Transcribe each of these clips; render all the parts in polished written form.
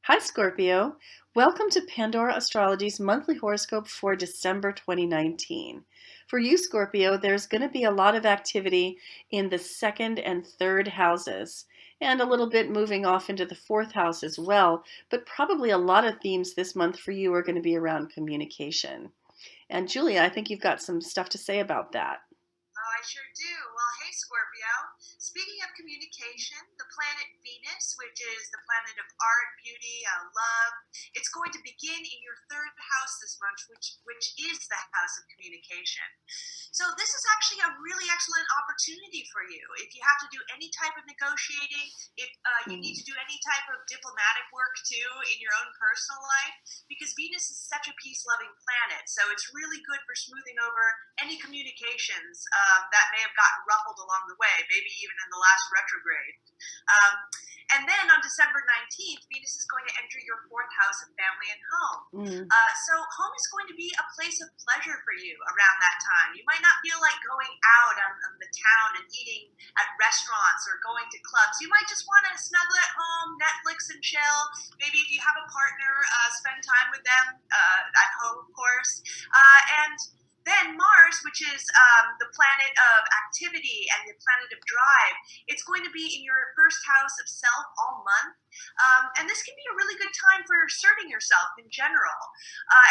Hi, Scorpio. Welcome to Pandora Astrology's monthly horoscope for December 2019. For you, Scorpio, there's going to be a lot of activity in the second and third houses, and a little bit moving off into the fourth house as well. But probably a lot of themes this month for you are going to be around communication. And Julia, I think you've got some stuff to say about that. Oh, I sure do. Well, hey, Scorpio. Speaking of communication, the planet Venus, which is the planet of art, beauty, love, it's going to begin in your third house this month, which is the house of communication. So this is actually a really excellent opportunity for you. If you have to do any type of negotiating, if you need Mm. to do any type of diplomatic work too in your own personal life, because Venus is such a peace-loving planet, so it's really good for smoothing over any communications that may have gotten ruffled along the way, maybe even in the last retrograde. Um, and then on December 19th, Venus is going to enter your fourth house of family and home. Mm. So home is going to be a place of pleasure for you around that time. You might not feel like going out on the town and eating at restaurants or going to clubs. You might just want to snuggle at home, Netflix and chill. Maybe if you have a partner, spend time with them at home, of course. And then Mars, which is the planet of activity and the planet of drive, it's going to be in your first house of self all month. And this can be a really good time for asserting yourself in general.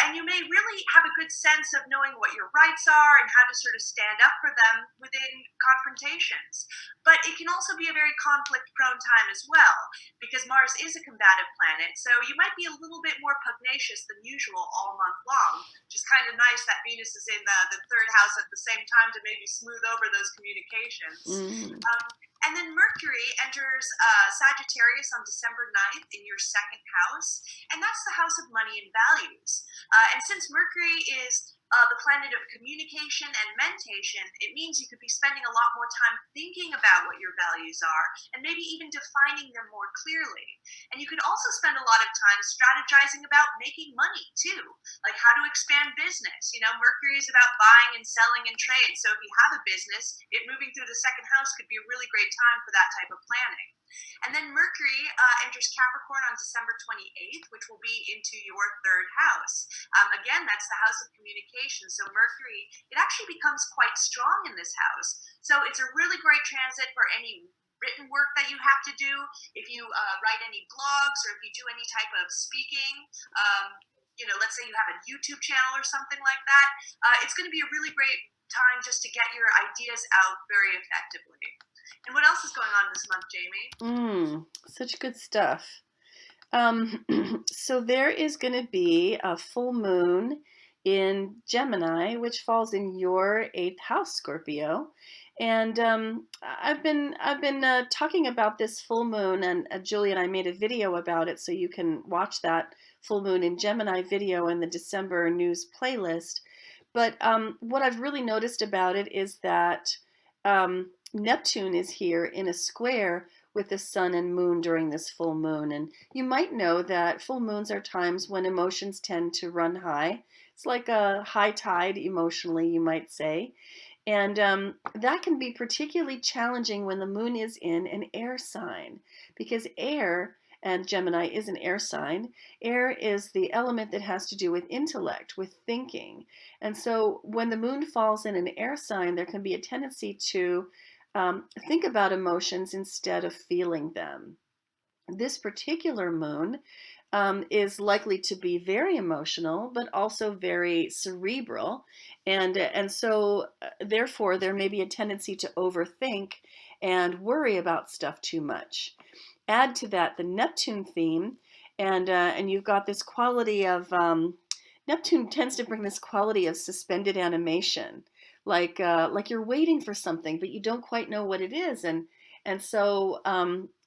And you may really have a good sense of knowing what your rights are and how to sort of stand up for them within confrontations. But it can also be a very conflict prone time as well, because Mars is a combative planet. So you might be a little bit more pugnacious than usual all month long, which is kind of nice that Venus is in the third house at the same time to maybe smooth over those communications. Mm. And then Mercury enters Sagittarius on December 9th in your second house, and that's the house of money and values. And since Mercury is the planet of communication and mentation, it means you could be spending a lot more time thinking about what your values are and maybe even defining them more clearly. And you could also spend a lot of time strategizing about making money too, like how to expand business. You know, Mercury is about buying and selling and trade. So if you have a business, it moving through the second house could be a really great time for that type of planning. And then Mercury enters Capricorn on December 28th, which will be into your third house. Again, that's the house of communication. So Mercury, it actually becomes quite strong in this house. So it's a really great transit for any written work that you have to do. If you write any blogs or if you do any type of speaking, let's say you have a YouTube channel or something like that, it's going to be a really great time just to get your ideas out very effectively. And what else is going on this month, Jamie? Such good stuff. So there is going to be a full moon in Gemini, which falls in your eighth house, Scorpio. And I've been talking about this full moon, and Julie and I made a video about it, so you can watch that full moon in Gemini video in the December news playlist. But what I've really noticed about it is that Neptune is here in a square with the sun and moon during this full moon. And you might know that full moons are times when emotions tend to run high. It's like a high tide emotionally, you might say. And that can be particularly challenging when the moon is in an air sign, because air, and Gemini is an air sign. Air is the element that has to do with intellect, with thinking. And so when the moon falls in an air sign, there can be a tendency to think about emotions instead of feeling them. This particular moon is likely to be very emotional, but also very cerebral, and so therefore there may be a tendency to overthink and worry about stuff too much. Add to that the Neptune theme, and you've got this quality of Neptune tends to bring this quality of suspended animation, like you're waiting for something, but you don't quite know what it is, and so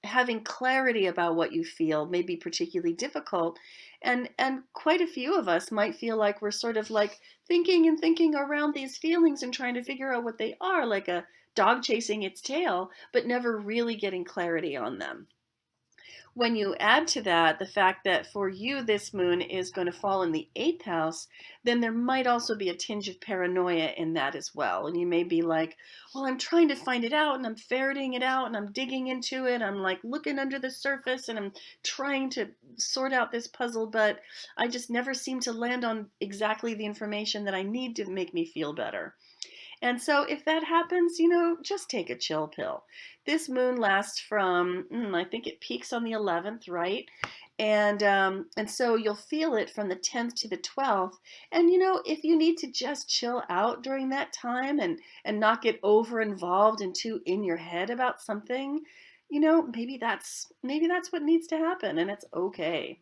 having clarity about what you feel may be particularly difficult, and quite a few of us might feel like we're sort of like thinking and thinking around these feelings and trying to figure out what they are, like a dog chasing its tail, but never really getting clarity on them. When you add to that the fact that for you this moon is going to fall in the eighth house, then there might also be a tinge of paranoia in that as well. And you may be like, well, I'm trying to find it out and I'm ferreting it out and I'm digging into it. I'm like looking under the surface and I'm trying to sort out this puzzle, but I just never seem to land on exactly the information that I need to make me feel better. And so if that happens, just take a chill pill. This moon lasts from, I think it peaks on the 11th, right? And so you'll feel it from the 10th to the 12th. And if you need to just chill out during that time and not get over involved and too in your head about something, maybe that's what needs to happen, and it's okay.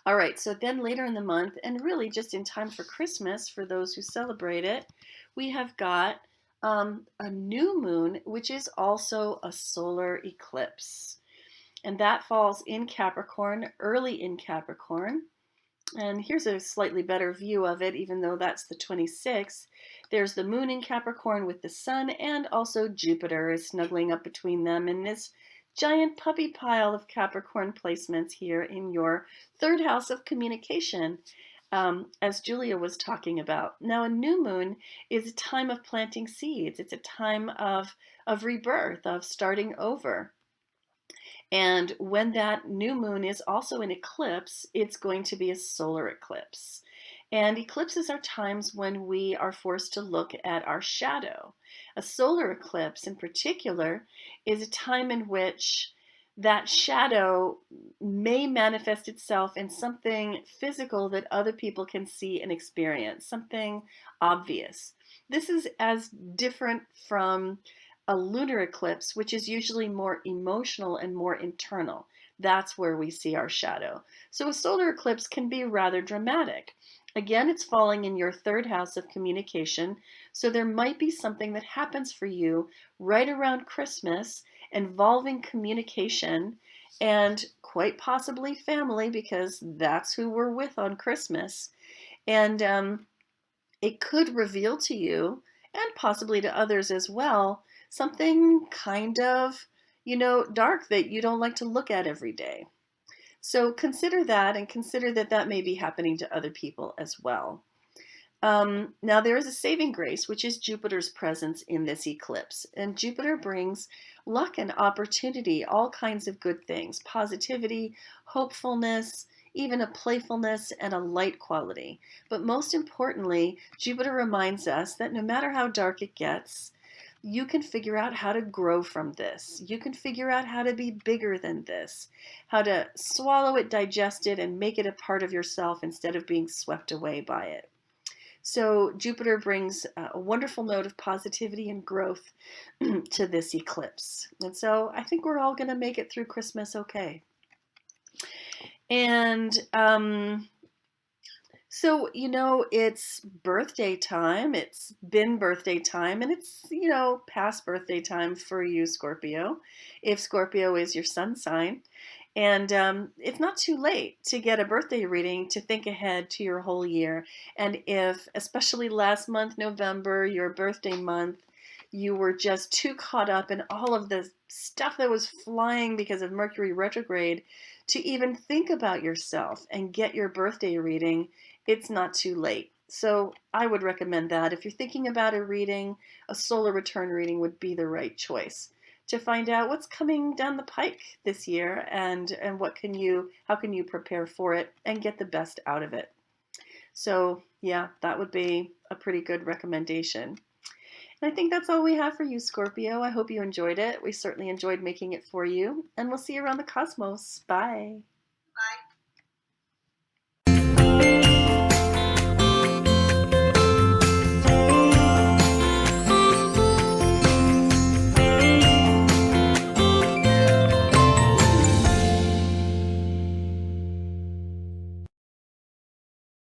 All right, so then later in the month, and really just in time for Christmas, for those who celebrate it, we have got a new moon, which is also a solar eclipse. And that falls in Capricorn, early in Capricorn. And here's a slightly better view of it, even though that's the 26th. There's the moon in Capricorn with the sun, and also Jupiter is snuggling up between them in this giant puppy pile of Capricorn placements here in your third house of communication, as Julia was talking about. Now, a new moon is a time of planting seeds. It's a time of rebirth, of starting over. And when that new moon is also an eclipse, it's going to be a solar eclipse. And eclipses are times when we are forced to look at our shadow. A solar eclipse, in particular, is a time in which that shadow may manifest itself in something physical that other people can see and experience, something obvious. This is as different from a lunar eclipse, which is usually more emotional and more internal. That's where we see our shadow. So a solar eclipse can be rather dramatic. Again, it's falling in your third house of communication, so there might be something that happens for you right around Christmas involving communication and quite possibly family, because that's who we're with on Christmas. And it could reveal to you, and possibly to others as well, something kind of, dark that you don't like to look at every day. So consider that, and consider that that may be happening to other people as well. Now, there is a saving grace, which is Jupiter's presence in this eclipse. And Jupiter brings luck and opportunity, all kinds of good things, positivity, hopefulness, even a playfulness and a light quality. But most importantly, Jupiter reminds us that no matter how dark it gets, you can figure out how to grow from this. You can figure out how to be bigger than this, how to swallow it, digest it, and make it a part of yourself instead of being swept away by it. So Jupiter brings a wonderful note of positivity and growth to this eclipse. And so I think we're all going to make it through Christmas okay. And so, it's birthday time. It's been birthday time, and it's, past birthday time for you, Scorpio, if Scorpio is your sun sign. And it's not too late to get a birthday reading to think ahead to your whole year. And if, especially last month, November, your birthday month, you were just too caught up in all of the stuff that was flying because of Mercury retrograde to even think about yourself and get your birthday reading, it's not too late. So I would recommend that. If you're thinking about a reading, a solar return reading would be the right choice to find out what's coming down the pike this year, and how can you prepare for it and get the best out of it. So yeah, that would be a pretty good recommendation. And I think that's all we have for you, Scorpio. I hope you enjoyed it. We certainly enjoyed making it for you, and we'll see you around the cosmos. Bye.